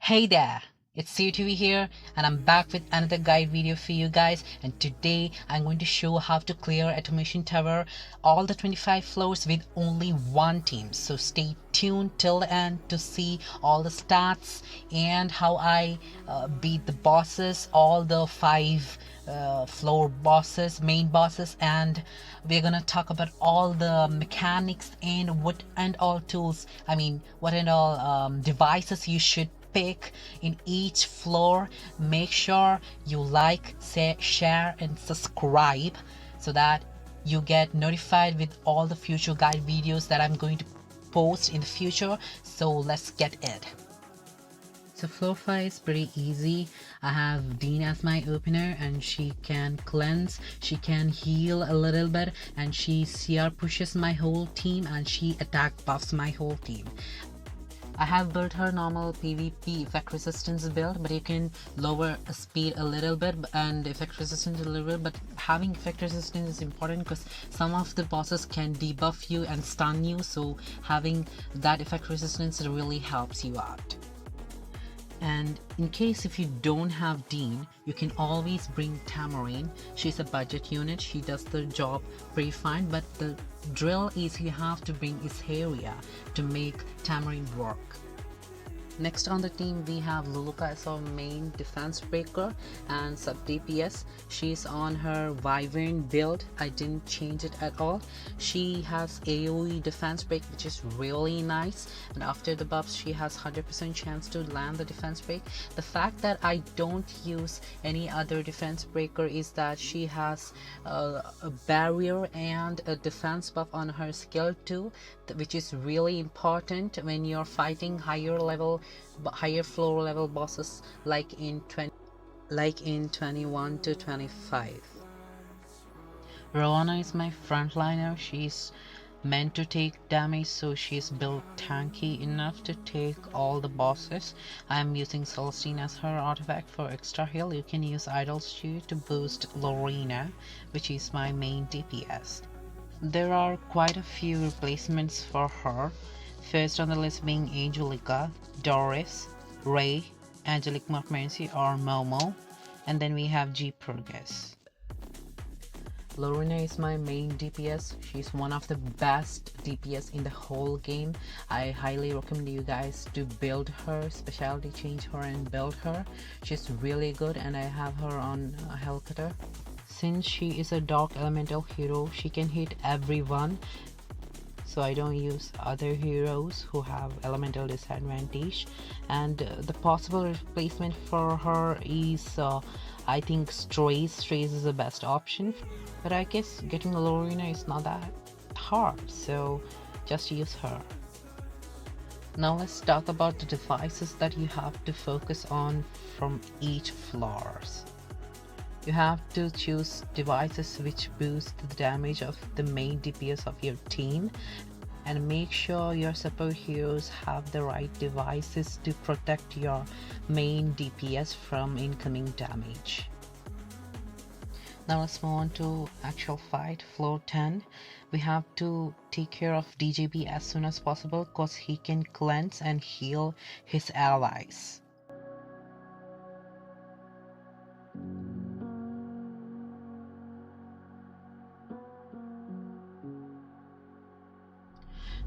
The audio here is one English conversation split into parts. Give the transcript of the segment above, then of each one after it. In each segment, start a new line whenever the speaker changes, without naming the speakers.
Hey there, it's CTV here, and I'm back with another guide video for you guys. And today I'm going to show how to clear Automation Tower, all the 25 floors with only one team. So stay tuned till the end to see all the stats and how I beat the bosses, all the five floor bosses, main bosses, and we're gonna talk about all the mechanics and what and all tools. What and all devices you should pick in each floor. Make sure you like, say, share, and subscribe so that you get notified with all the future guide videos that I'm going to post in the future. So let's get it. So floor 5 is pretty easy. I have Dean as my opener, and she can cleanse, she can heal a little bit, and she CR pushes my whole team, and she attack buffs my whole team. I have built her normal PvP effect resistance build, but you can lower speed a little bit and effect resistance a little bit. But having effect resistance is important because some of the bosses can debuff you and stun you, so having that effect resistance really helps you out. And in case if you don't have Dean, you can always bring Tamarine. She's a budget unit, she does the job pretty fine, but the drill is you have to bring Isheria to make Tamarine work. Next on the team we have Luluka as our main defense breaker and sub DPS. She's on her Wyvern build. I didn't change it at all. She has AoE defense break, which is really nice, and after the buffs she has 100% chance to land the defense break. The fact that I don't use any other defense breaker is that she has a barrier and a defense buff on her skill too, which is really important when you're fighting higher floor level bosses like in 21 to 25. Rowana is my frontliner. She's meant to take damage, so she's built tanky enough to take all the bosses. I'm using Celestine as her artifact for extra heal. You can use Idol Stew to boost Lorena, which is my main DPS. There are quite a few replacements for her. First on the list being Angelica, Doris, Ray, Angelic Mercy or Momo, and then we have G Purgus. Lorena is my main DPS. She's one of the best DPS in the whole game. I highly recommend you guys to build her, specialty change her and build her. She's really good, and I have her on Hellcutter. Since she is a dark elemental hero, she can hit everyone, so I don't use other heroes who have elemental disadvantage. And the possible replacement for her is I think Strays is the best option, but I guess getting Lorena is not that hard, so just use her. Now let's talk about the devices that you have to focus on from each floors. You have to choose devices which boost the damage of the main DPS of your team, and make sure your support heroes have the right devices to protect your main DPS from incoming damage. Now let's move on to actual fight. Floor 10. We have to take care of DJB as soon as possible because he can cleanse and heal his allies.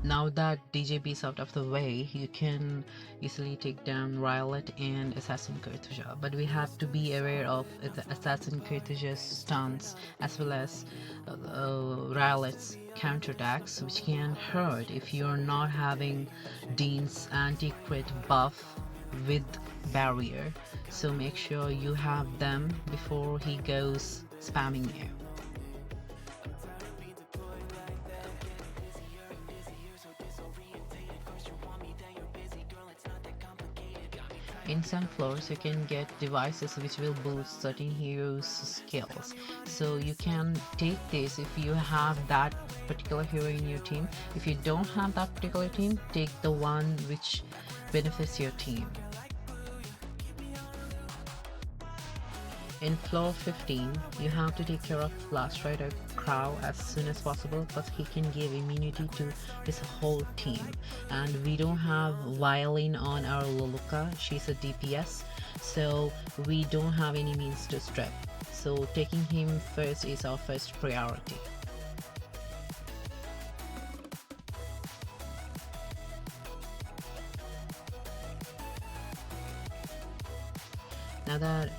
Now that DJB is out of the way, you can easily take down Rylot and Assassin Kurtuja, but we have to be aware of the Assassin Kurtuja's stance as well as Rylot's counterattacks, which can hurt if you're not having Dean's anti-crit buff with barrier, so make sure you have them before he goes spamming you. In some floors you can get devices which will boost certain heroes' skills, so you can take this if you have that particular hero in your team. If you don't have that particular team, take the one which benefits your team. In floor 15, you have to take care of Last Rider Crow as soon as possible because he can give immunity to his whole team. And we don't have Violin on our Luluka, she's a DPS, so we don't have any means to strip. So taking him first is our first priority. Now that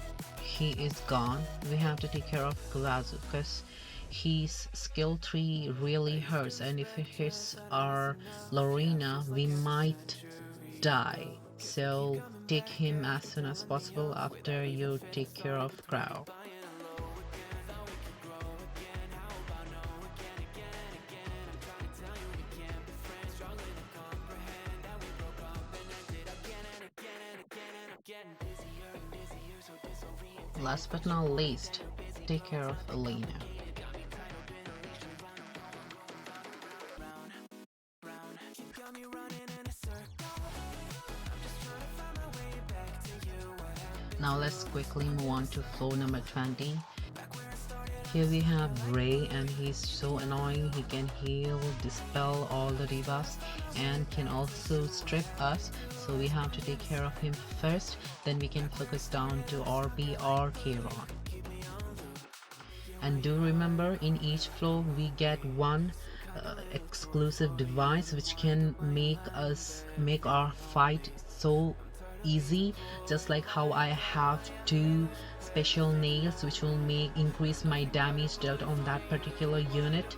he is gone, we have to take care of Gulazu because his skill 3 really hurts, and if it hits our Lorena we might die. So take him as soon as possible after you take care of Crow. Last but not least, take care of Elena. Now let's quickly move on to floor number 20. Here we have Ray, and he's so annoying. He can heal, dispel all the debuffs, and can also strip us, so we have to take care of him first, then we can focus down to RB or Kayron. And do remember, in each floor we get one exclusive device which can make our fight so easy, just like how I have 2 special nails which will increase my damage dealt on that particular unit,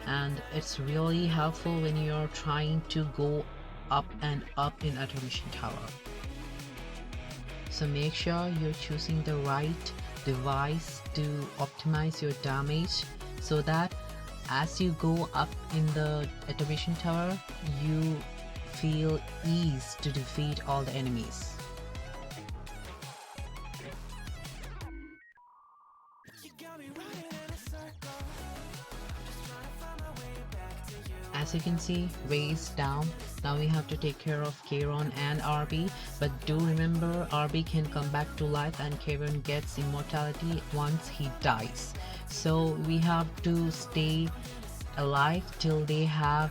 and it's really helpful when you're trying to go up and up in Automation Tower. So make sure you're choosing the right device to optimize your damage, so that as you go up in the Automation Tower you feel ease to defeat all the enemies. As you can see, Ray is down. Now we have to take care of Kayron and RB, but do remember RB can come back to life and Kayron gets immortality once he dies. So we have to stay alive till they have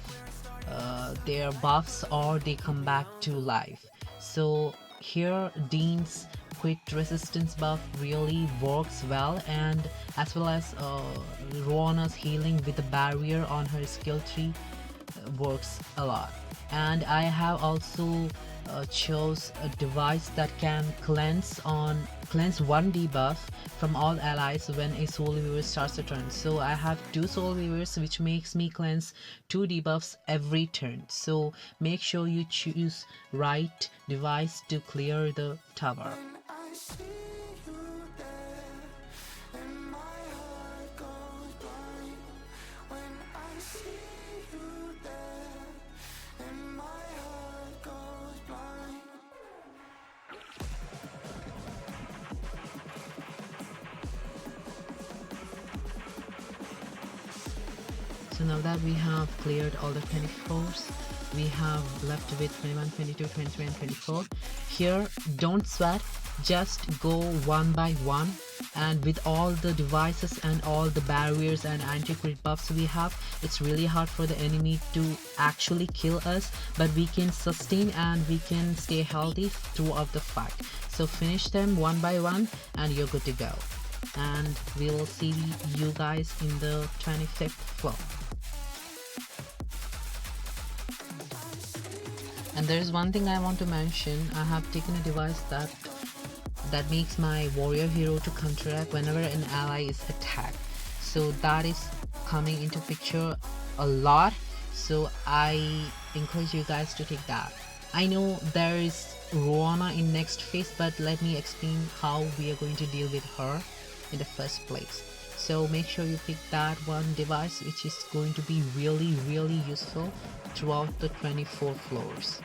their buffs or they come back to life. So here Dean's quick resistance buff really works well, and as well as Roana's healing with the barrier on her skill tree works a lot. And I have also chose a device that can cleanse 1 debuff from all allies when a soul weaver starts a turn. So I have 2 soul weavers which makes me cleanse 2 debuffs every turn. So make sure you choose right device to clear the tower. So now that we have cleared all the 24s, we have left with 21, 22, 23 and 24. Here, don't sweat, just go one by one, and with all the devices and all the barriers and anti-crit buffs we have, it's really hard for the enemy to actually kill us, but we can sustain and we can stay healthy throughout the fight. So finish them one by one and you're good to go. And we will see you guys in the 25th floor. And there's one thing I want to mention. I have taken a device that makes my warrior hero to counteract whenever an ally is attacked. So that is coming into picture a lot. So I encourage you guys to take that. I know there is Roana in next phase, but let me explain how we are going to deal with her in the first place. So make sure you pick that one device which is going to be really useful throughout the 24 floors.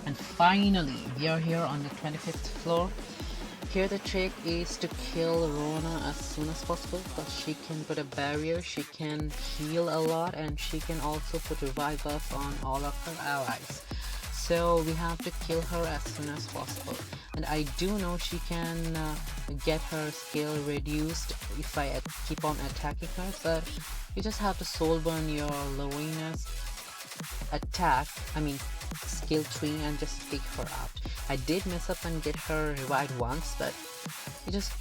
And finally, we are here on the 25th floor. Here the trick is to kill Roana as soon as possible, because she can put a barrier, she can heal a lot, and she can also put revive buff on all of her allies. so we have to kill her as soon as possible. And I do know she can get her skill reduced if I keep on attacking her, but you just have to soul burn your Lorena's attack, I mean skill 3, and just take her out. I did mess up and get her revived once, but you just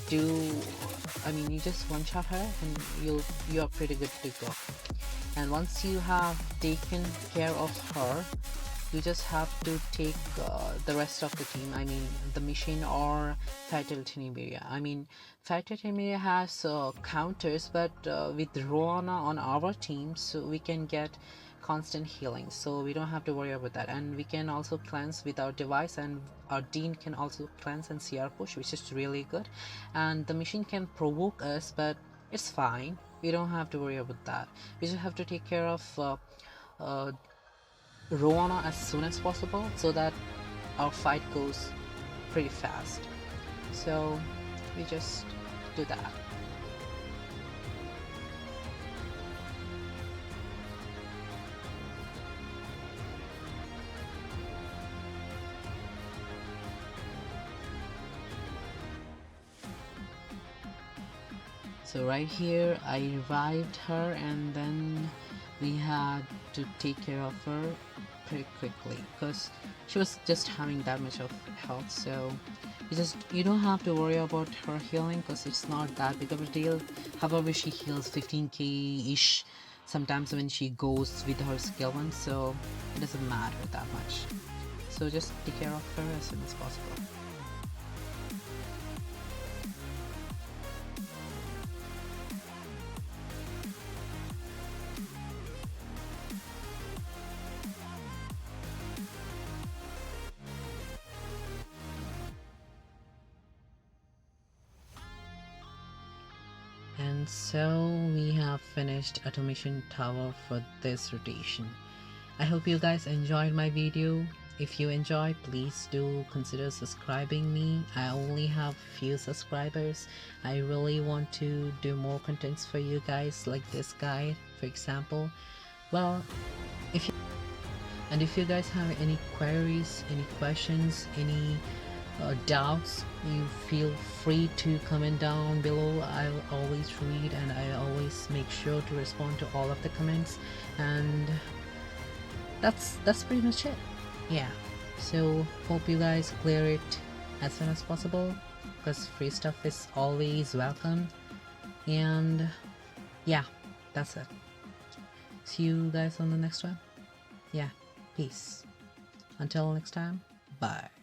do, I mean you just one shot her and you're pretty good to go. And once you have taken care of her, you just have to take the rest of the team, I mean the Machine or Fatal Timiria. I mean Fatal Timiria has counters, but with Roana on our team, so we can get constant healing, so we don't have to worry about that. And we can also cleanse with our device, and our Dean can also cleanse and CR push, which is really good. And the Machine can provoke us, but it's fine, we don't have to worry about that. We just have to take care of Roana as soon as possible so that our fight goes pretty fast. So we just do that. So right here I revived her, and then we had to take care of her pretty quickly because she was just having that much of health. So you don't have to worry about her healing because it's not that big of a deal. However, she heals 15k ish sometimes when she goes with her skill 1, so it doesn't matter that much. So just take care of her as soon as possible. And so we have finished Automation Tower for this rotation. I hope you guys enjoyed my video. If you enjoyed, please do consider subscribing me. I only have few subscribers. I really want to do more contents for you guys, like this guide for example. Well, if you guys have any queries, any questions, any doubts, you feel free to comment down below. I'll always read and I always make sure to respond to all of the comments. And that's pretty much it. Yeah, so hope you guys clear it as soon as possible because free stuff is always welcome. And yeah, that's it. See you guys on the next one. Yeah, peace. Until next time, bye.